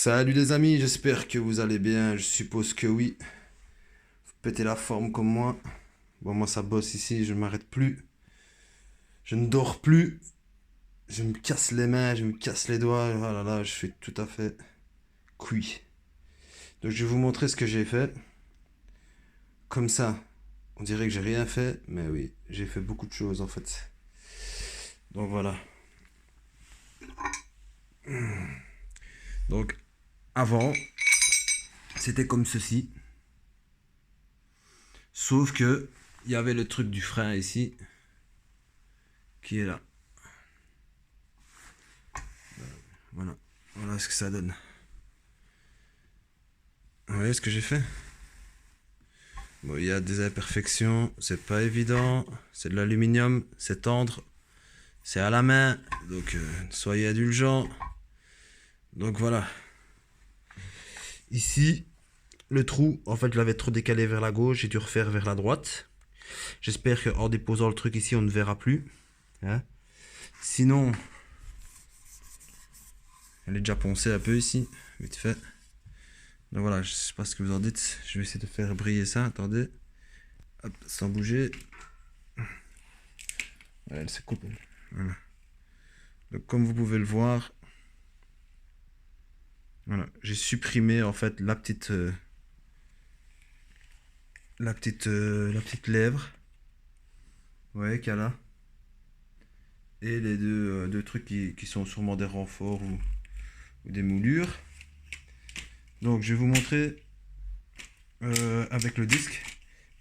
Salut les amis, j'espère que vous allez bien, je suppose que oui. Vous pétez la forme comme moi. Bon, moi ça bosse ici, je ne m'arrête plus. Je ne dors plus. Je me casse les mains, je me casse les doigts. Oh là là, je suis tout à fait cuit. Donc je vais vous montrer ce que j'ai fait. Comme ça, on dirait que j'ai rien fait, mais oui, j'ai fait beaucoup de choses en fait. Donc voilà. Donc avant, c'était comme ceci. Sauf que il y avait le truc du frein ici qui est là. Voilà, voilà ce que ça donne. Vous voyez ce que j'ai fait? Bon, il y a des imperfections, c'est pas évident, c'est de l'aluminium, c'est tendre, c'est à la main, donc soyez indulgents. Donc voilà. Ici, le trou, en fait, je l'avais trop décalé vers la gauche, j'ai dû refaire vers la droite. J'espère qu'en déposant le truc ici, on ne verra plus. Hein. Sinon, elle est déjà poncée un peu ici, vite fait. Donc voilà, je sais pas ce que vous en dites. Je vais essayer de faire briller ça. Attendez. Hop, sans bouger. Voilà, elle se coupe. Voilà. Donc comme vous pouvez le voir, voilà, j'ai supprimé en fait la petite lèvre. Ouais, qu'il y a là. Et les deux trucs qui sont sûrement des renforts ou des moulures. Donc je vais vous montrer avec le disque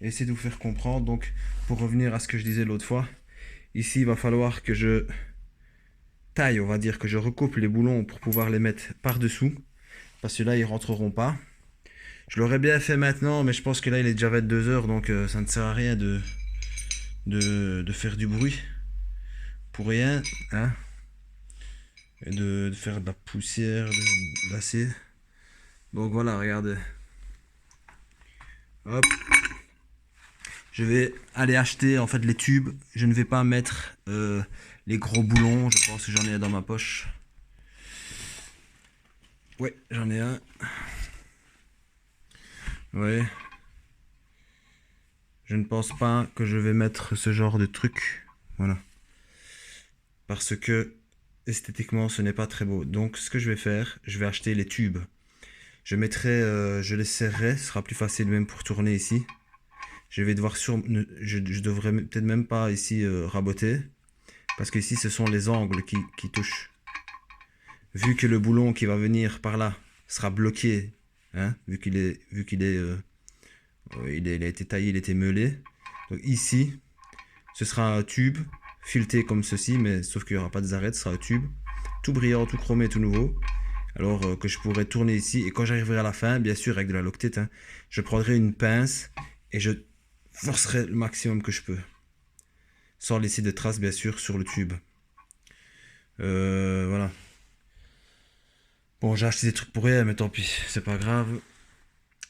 et essayer de vous faire comprendre. Donc pour revenir à ce que je disais l'autre fois, ici il va falloir que je taille, on va dire que je recoupe les boulons pour pouvoir les mettre par dessous, parce que là ils rentreront pas. Je l'aurais bien fait maintenant, mais je pense que là il est déjà 22 heures, donc ça ne sert à rien de faire du bruit pour rien, hein, et de faire de la poussière, de l'acier. Donc voilà, regardez. Hop. Je vais aller acheter en fait les tubes. Je ne vais pas mettre les gros boulons. Je pense que j'en ai un dans ma poche. Ouais, j'en ai un. Ouais. Je ne pense pas que je vais mettre ce genre de truc. Voilà. Parce que esthétiquement, ce n'est pas très beau. Donc, ce que je vais faire, je vais acheter les tubes. Je mettrai, je les serrerai. Ce sera plus facile même pour tourner ici. Je vais devoir je devrais peut-être même pas ici raboter. Parce que ici, ce sont les angles qui touchent. Vu que le boulon qui va venir par là sera bloqué, hein, il a été taillé, il a été meulé. Donc ici, ce sera un tube fileté comme ceci, mais sauf qu'il n'y aura pas de arêtes, ce sera un tube tout brillant, tout chromé, tout nouveau. Alors que je pourrais tourner ici, et quand j'arriverai à la fin, bien sûr avec de la Loctite, hein, je prendrai une pince et je forcerai le maximum que je peux, sans laisser de traces bien sûr sur le tube. Voilà. Bon, j'ai acheté des trucs pour rien, mais tant pis, c'est pas grave.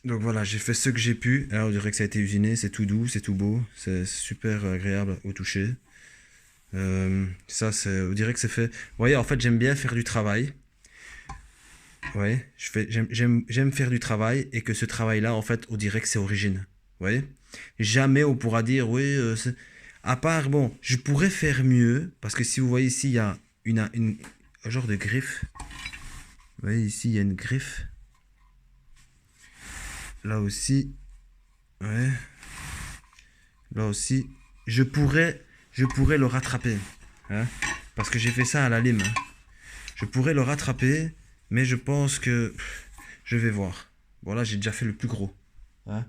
Donc voilà, j'ai fait ce que j'ai pu. Alors, on dirait que ça a été usiné, c'est tout doux, c'est tout beau, c'est super agréable au toucher. Ça, on dirait que c'est fait. Vous voyez, en fait, j'aime bien faire du travail. Ouais, j'aime faire du travail et que ce travail-là, en fait, on dirait que c'est origine. Vous voyez? Jamais on pourra dire, oui, à part, bon, je pourrais faire mieux, parce que si vous voyez ici, il y a un genre de griffe. Vous voyez, ici, il y a une griffe. Là aussi. Ouais. Là aussi. Je pourrais le rattraper. Hein, parce que j'ai fait ça à la lime. Hein. Je pourrais le rattraper, mais je pense que je vais voir. Bon, là, j'ai déjà fait le plus gros. Hein.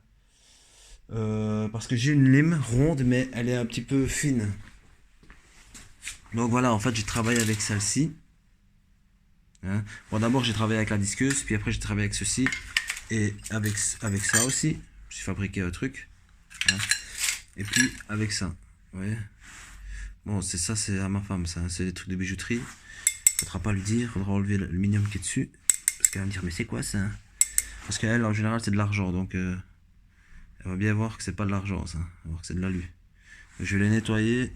Parce que j'ai une lime ronde, mais elle est un petit peu fine. Donc voilà, en fait, j'ai travaillé avec celle-ci. Hein. Bon, d'abord, j'ai travaillé avec la disqueuse, puis après, j'ai travaillé avec ceci. Et avec ça aussi, j'ai fabriqué un truc. Hein. Et puis, avec ça. Vous voyez. Bon, c'est ça, c'est à ma femme, ça. C'est des trucs de bijouterie. Faudra pas lui dire, faudra enlever l'aluminium qui est dessus. Parce qu'elle va me dire, mais c'est quoi ça? Parce qu'elle, en général, c'est de l'argent. Donc, elle va bien voir que c'est pas de l'argent, ça. Elle va voir que c'est de l'alu. Je vais les nettoyer.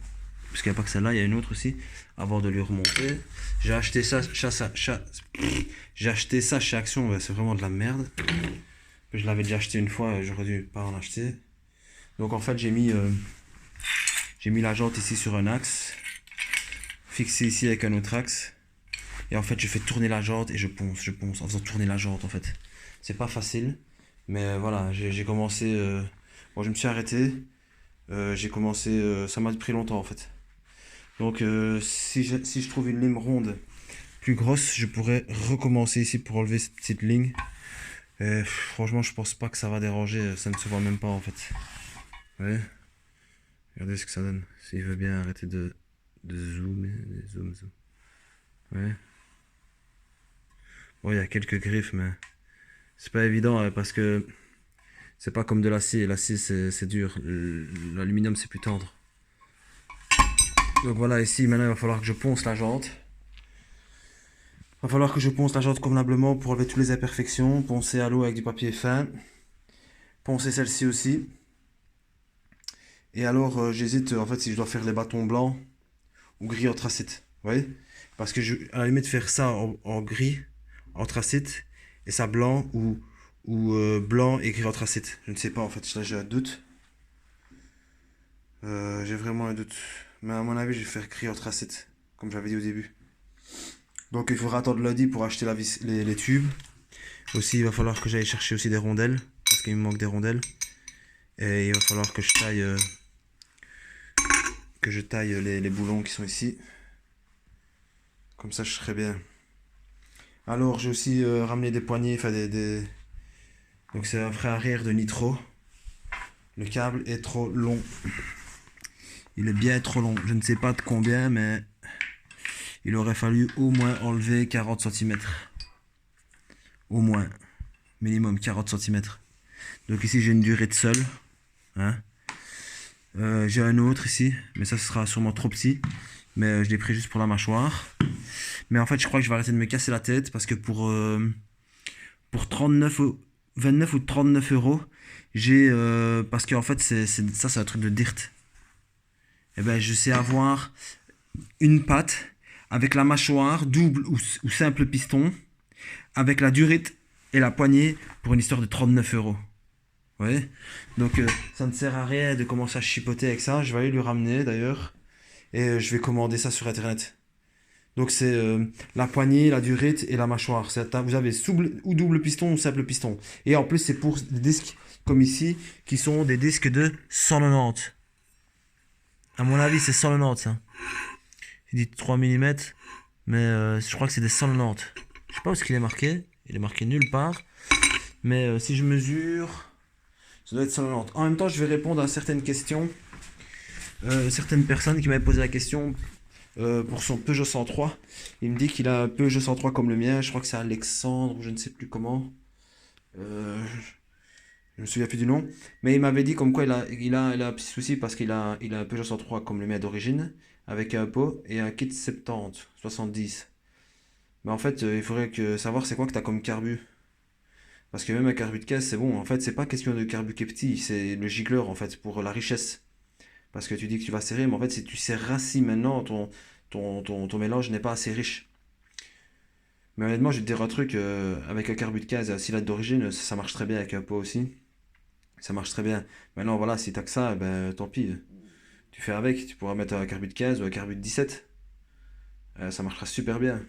parce qu'il n'y a pas que celle-là, il y a une autre aussi, avant de lui remonter. J'ai acheté ça, j'ai acheté ça chez Action, ouais, c'est vraiment de la merde. Je l'avais déjà acheté une fois, j'aurais dû pas en acheter. Donc en fait j'ai mis la jante ici sur un axe, fixé ici avec un autre axe. Et en fait je fais tourner la jante et je ponce en faisant tourner la jante en fait. C'est pas facile, mais voilà, j'ai commencé, bon je me suis arrêté, j'ai commencé, ça m'a pris longtemps en fait. Donc si je trouve une lime ronde plus grosse, je pourrais recommencer ici pour enlever cette petite ligne. Et franchement, je pense pas que ça va déranger, ça ne se voit même pas en fait. Ouais. Regardez ce que ça donne. S'il veut bien arrêter de zoomer, zoom. Ouais. Bon, il y a quelques griffes, mais c'est pas évident parce que c'est pas comme de l'acier. L'acier c'est dur, l'aluminium c'est plus tendre. Donc voilà, ici maintenant il va falloir que je ponce la jante. Il va falloir que je ponce la jante convenablement pour enlever toutes les imperfections. Poncer à l'eau avec du papier fin. Poncer celle-ci aussi. Et alors j'hésite en fait si je dois faire les bâtons blancs ou gris anthracite. Vous voyez? Parce que à la limite faire ça en gris anthracite et ça blanc ou blanc et gris anthracite. Je ne sais pas en fait, là j'ai un doute. J'ai vraiment un doute. Mais à mon avis je vais faire gris anthracite, comme j'avais dit au début. Donc il faudra attendre lundi pour acheter les tubes. Aussi il va falloir que j'aille chercher aussi des rondelles, parce qu'il me manque des rondelles. Et il va falloir que je taille, les boulons qui sont ici. Comme ça je serai bien. Alors j'ai aussi ramené des poignées, enfin donc c'est un frein arrière de Nitro. Le câble est trop long. Il est bien trop long. Je ne sais pas de combien, mais il aurait fallu au moins enlever 40 cm. Au moins. Minimum 40 cm. Donc ici j'ai une durée de seul. Hein. J'ai un autre ici, mais ça ce sera sûrement trop petit. Mais je l'ai pris juste pour la mâchoire. Mais en fait je crois que je vais arrêter de me casser la tête parce que pour 29 ou 39 euros, j'ai parce qu'en fait c'est un truc de dirt. Et ben je sais avoir une patte avec la mâchoire double ou simple piston, avec la durite et la poignée pour une histoire de 39 euros. Ouais. Donc ça ne sert à rien de commencer à chipoter avec ça. Je vais aller lui ramener d'ailleurs et je vais commander ça sur internet. Donc c'est la poignée, la durite et la mâchoire. Vous avez ou double piston ou simple piston. Et en plus c'est pour des disques comme ici qui sont des disques de 190. À mon avis c'est 190 ça. Il dit 3 mm mais je crois que c'est des 190. Je sais pas où est-ce qu'il est marqué. Il est marqué nulle part. Mais si je mesure, ça doit être 190. En même temps je vais répondre à certaines questions. Certaines personnes qui m'avaient posé la question pour son Peugeot 103. Il me dit qu'il a un Peugeot 103 comme le mien. Je crois que c'est Alexandre ou je ne sais plus comment. Je me souviens plus du nom. Mais il m'avait dit comme quoi il a un petit souci parce qu'il a un Peugeot 103 comme le mien d'origine, avec un pot et un kit 70. Mais en fait, il faudrait savoir c'est quoi que tu as comme carbu. Parce que même un carbu de caisse, c'est bon. En fait, c'est pas question de carbu qui est petit, c'est le gicleur en fait, pour la richesse. Parce que tu dis que tu vas serrer, mais en fait, si tu serres si maintenant, ton mélange n'est pas assez riche. Mais honnêtement, je vais te dire un truc, avec un carbu de case, si là d'origine, ça marche très bien avec un pot aussi. Ça marche très bien. Maintenant, voilà, si t'as que ça, ben tant pis. Tu fais avec, tu pourras mettre un carbu de 15 ou un carbu de 17. Ça marchera super bien.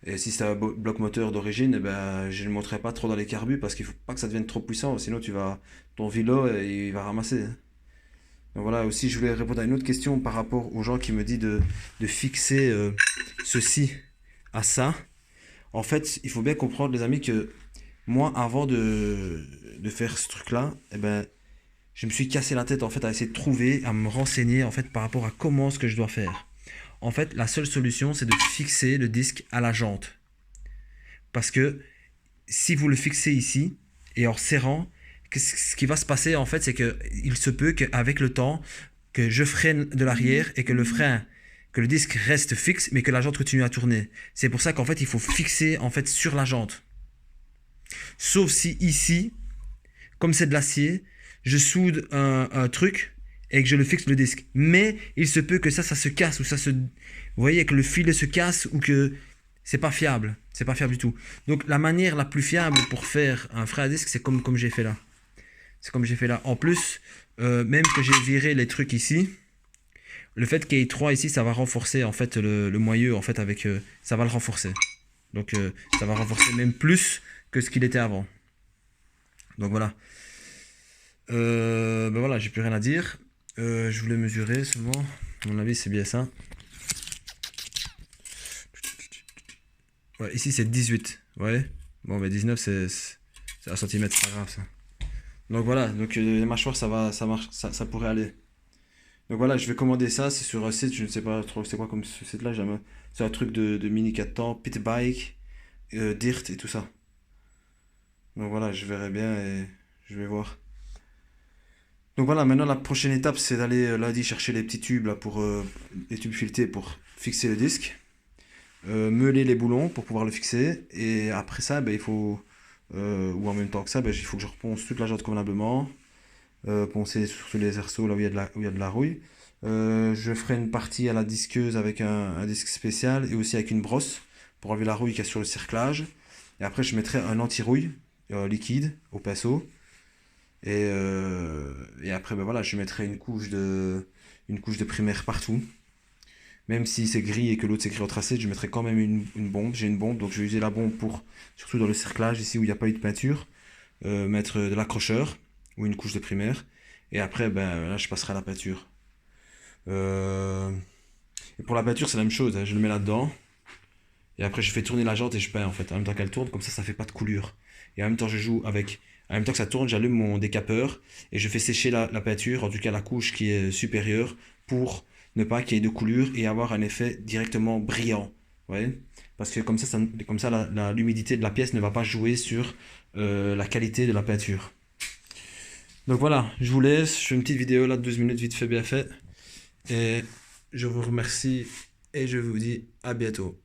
Et si c'est un bloc moteur d'origine, ben, je ne le montrerai pas trop dans les carbus parce qu'il faut pas que ça devienne trop puissant, sinon ton vélo il va ramasser. Donc voilà, aussi je voulais répondre à une autre question par rapport aux gens qui me disent de fixer ceci à ça. En fait, il faut bien comprendre les amis que moi avant de faire ce truc là, eh ben, je me suis cassé la tête en fait à essayer de trouver, à me renseigner en fait par rapport à comment ce que je dois faire. En fait, la seule solution c'est de fixer le disque à la jante. Parce que si vous le fixez ici et en serrant, ce qui va se passer en fait c'est que il se peut qu'avec le temps que je freine de l'arrière et que le disque reste fixe mais que la jante continue à tourner. C'est pour ça qu'en fait il faut fixer en fait sur la jante. Sauf si ici, comme c'est de l'acier, je soude un truc et que je le fixe le disque. Mais il se peut que ça se casse ou vous voyez que le filet se casse ou que c'est pas fiable. C'est pas fiable du tout. Donc la manière la plus fiable pour faire un frein à disque, c'est comme j'ai fait là. C'est comme j'ai fait là. En plus, même que j'ai viré les trucs ici, le fait qu'il y ait 3 ici, ça va renforcer en fait le moyeu en fait avec ça va le renforcer. Donc ça va renforcer même plus que ce qu'il était avant. Donc voilà. Ben voilà, j'ai plus rien à dire. Je voulais mesurer seulement. À mon avis, c'est bien ça. Ouais, ici c'est 18. Ouais. Bon, ben 19, c'est 1 centimètre, c'est pas grave ça. Donc voilà, donc les mâchoires, ça marche, ça pourrait aller. Donc voilà, je vais commander ça, c'est sur un site, je ne sais pas trop c'est quoi comme ce site-là, c'est un truc de mini 4 temps, pit bike, dirt et tout ça. Donc voilà, je verrai bien et je vais voir. Donc voilà, maintenant la prochaine étape c'est d'aller lundi chercher les petits tubes là pour les tubes filetés pour fixer le disque, meuler les boulons pour pouvoir le fixer et après ça ben, il faut ou en même temps que ça ben, il faut que je reponce toute la jante convenablement, poncer sur les arceaux là où il y a de la rouille. Je ferai une partie à la disqueuse avec un disque spécial et aussi avec une brosse pour enlever la rouille qu'il y a sur le cerclage. Et après je mettrai un anti-rouille liquide au pinceau. Et après, ben voilà, je mettrai une couche de primaire partout. Même si c'est gris et que l'autre c'est gris retracé, je mettrai quand même une bombe. J'ai une bombe, donc je vais user la bombe pour, surtout dans le cerclage, ici où il n'y a pas eu de peinture, mettre de l'accrocheur ou une couche de primaire. Et après, ben là, je passerai à la peinture. Euh, Et pour la peinture, c'est la même chose, hein. Je le mets là-dedans. Et après, je fais tourner la jante et je peins en fait. En même temps qu'elle tourne, comme ça fait pas de coulure. Et en même temps, je joue avec. En même temps que ça tourne, j'allume mon décapeur et je fais sécher la peinture, en tout cas la couche qui est supérieure, pour ne pas qu'il y ait de coulure et avoir un effet directement brillant. Ouais. Parce que comme ça l'humidité de la pièce ne va pas jouer sur la qualité de la peinture. Donc voilà, je vous laisse. Je fais une petite vidéo là de 12 minutes, vite fait, bien fait. Et je vous remercie et je vous dis à bientôt.